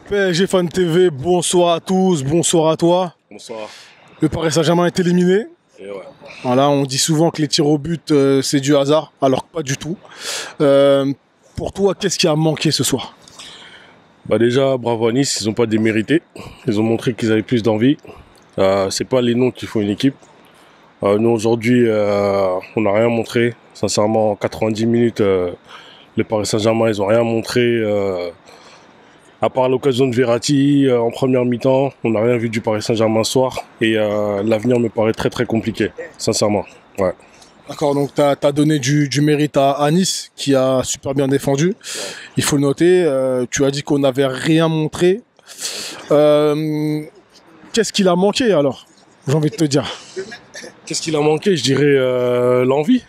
PSG Fan TV, bonsoir à tous, bonsoir à toi. Bonsoir. Le Paris Saint-Germain est éliminé. Et ouais. Voilà, on dit souvent que les tirs au but, c'est du hasard, alors que pas du tout. Pour toi, qu'est-ce qui a manqué ce soir? Bah déjà, bravo à Nice, ils n'ont pas démérité. Ils ont montré qu'ils avaient plus d'envie. C'est pas les noms qui font une équipe. Nous aujourd'hui, on n'a rien montré. Sincèrement, en 90 minutes, le Paris Saint-Germain, ils n'ont rien montré. À part l'occasion de Verratti en première mi-temps, on n'a rien vu du Paris Saint-Germain ce soir. Et l'avenir me paraît très très compliqué, sincèrement. Ouais. D'accord, donc tu as donné du mérite à Nice, qui a super bien défendu. Il faut le noter. Tu as dit qu'on n'avait rien montré. Qu'est-ce qu'il a manqué alors? J'ai envie de te dire. Qu'est-ce qu'il a manqué? Je dirais l'envie.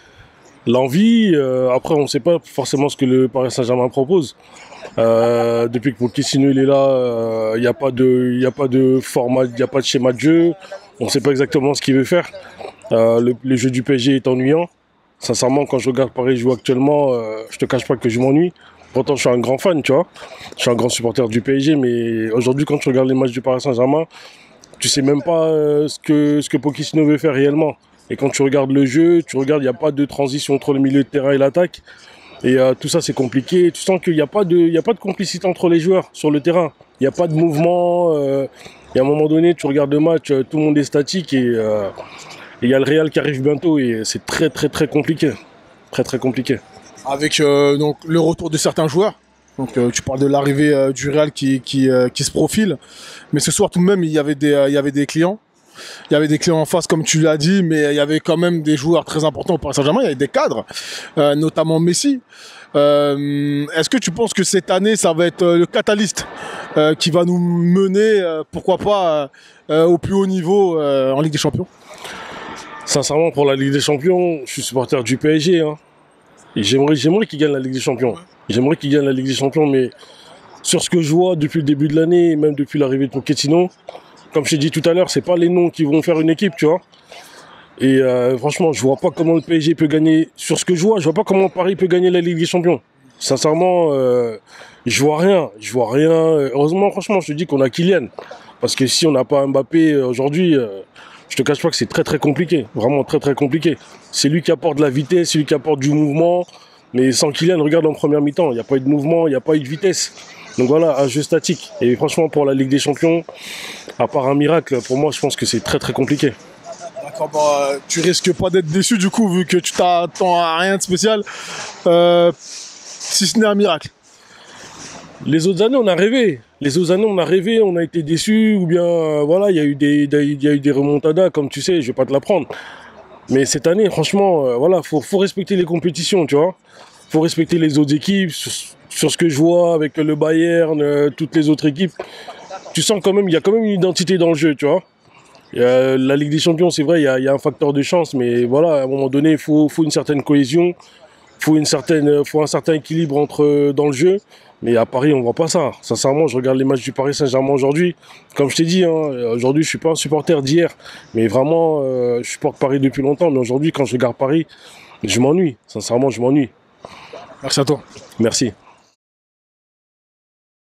L'envie, après on ne sait pas forcément ce que le Paris Saint-Germain propose. Depuis que Pochettino il est là, il n'y a pas de format, il n'y a pas de schéma de jeu. On ne sait pas exactement ce qu'il veut faire. Le jeu du PSG est ennuyant. Sincèrement, quand je regarde Paris jouer actuellement, je te cache pas que je m'ennuie. Pourtant, je suis un grand fan, tu vois. Je suis un grand supporter du PSG, mais aujourd'hui, quand tu regardes les matchs du Paris Saint-Germain, tu sais même pas ce que Pochettino veut faire réellement. Et quand tu regardes le jeu, il n'y a pas de transition entre le milieu de terrain et l'attaque. Et tout ça, c'est compliqué. Tu sens qu'il n'y a pas de complicité entre les joueurs sur le terrain. Il n'y a pas de mouvement. Et à un moment donné, tu regardes le match, tout le monde est statique et il y a le Real qui arrive bientôt et c'est très très très compliqué. Très très compliqué. Avec donc, le retour de certains joueurs. Donc tu parles de l'arrivée du Real qui se profile. Mais ce soir tout de même, il y avait des clients. Il y avait des clients en face, comme tu l'as dit, mais il y avait quand même des joueurs très importants au Paris Saint-Germain. Il y avait des cadres, notamment Messi. Est-ce que tu penses que cette année, ça va être le catalyste qui va nous mener, pourquoi pas, au plus haut niveau en Ligue des Champions? Sincèrement, pour la Ligue des Champions, je suis supporter du PSG. Hein. Et j'aimerais qu'il gagne la Ligue des Champions. J'aimerais qu'il gagne la Ligue des Champions, mais sur ce que je vois depuis le début de l'année, et même depuis l'arrivée de Pochettino, comme je t'ai dit tout à l'heure, c'est pas les noms qui vont faire une équipe, tu vois. Et franchement, je vois pas comment le PSG peut gagner. Sur ce que je vois pas comment Paris peut gagner la Ligue des Champions. Sincèrement, je vois rien. Je vois rien. Heureusement, franchement, je te dis qu'on a Kylian. Parce que si on n'a pas Mbappé aujourd'hui, je te cache pas que c'est très très compliqué. Vraiment très très compliqué. C'est lui qui apporte de la vitesse, c'est lui qui apporte du mouvement. Mais sans Kylian, regarde en première mi-temps, il n'y a pas eu de mouvement, il n'y a pas eu de vitesse. Donc voilà, un jeu statique. Et franchement, pour la Ligue des Champions, à part un miracle, pour moi, je pense que c'est très très compliqué. D'accord, bah, tu risques pas d'être déçu du coup, vu que tu t'attends à rien de spécial, si ce n'est un miracle. Les autres années, on a rêvé. On a été déçus, ou bien, voilà, il y a eu des remontadas, comme tu sais, je vais pas te l'apprendre. Mais cette année, franchement, voilà, faut respecter les compétitions, tu vois. Faut respecter les autres équipes. Sur ce que je vois avec le Bayern, toutes les autres équipes, tu sens quand même, il y a quand même une identité dans le jeu, tu vois. La Ligue des Champions, c'est vrai, il y a un facteur de chance, mais voilà, à un moment donné, il faut une certaine cohésion, faut un certain équilibre dans le jeu. Mais à Paris, on voit pas ça. Sincèrement, je regarde les matchs du Paris Saint-Germain aujourd'hui. Comme je t'ai dit, hein, aujourd'hui, je suis pas un supporter d'hier, mais vraiment, je supporte Paris depuis longtemps. Mais aujourd'hui, quand je regarde Paris, je m'ennuie. Sincèrement, je m'ennuie. Merci à toi. Merci.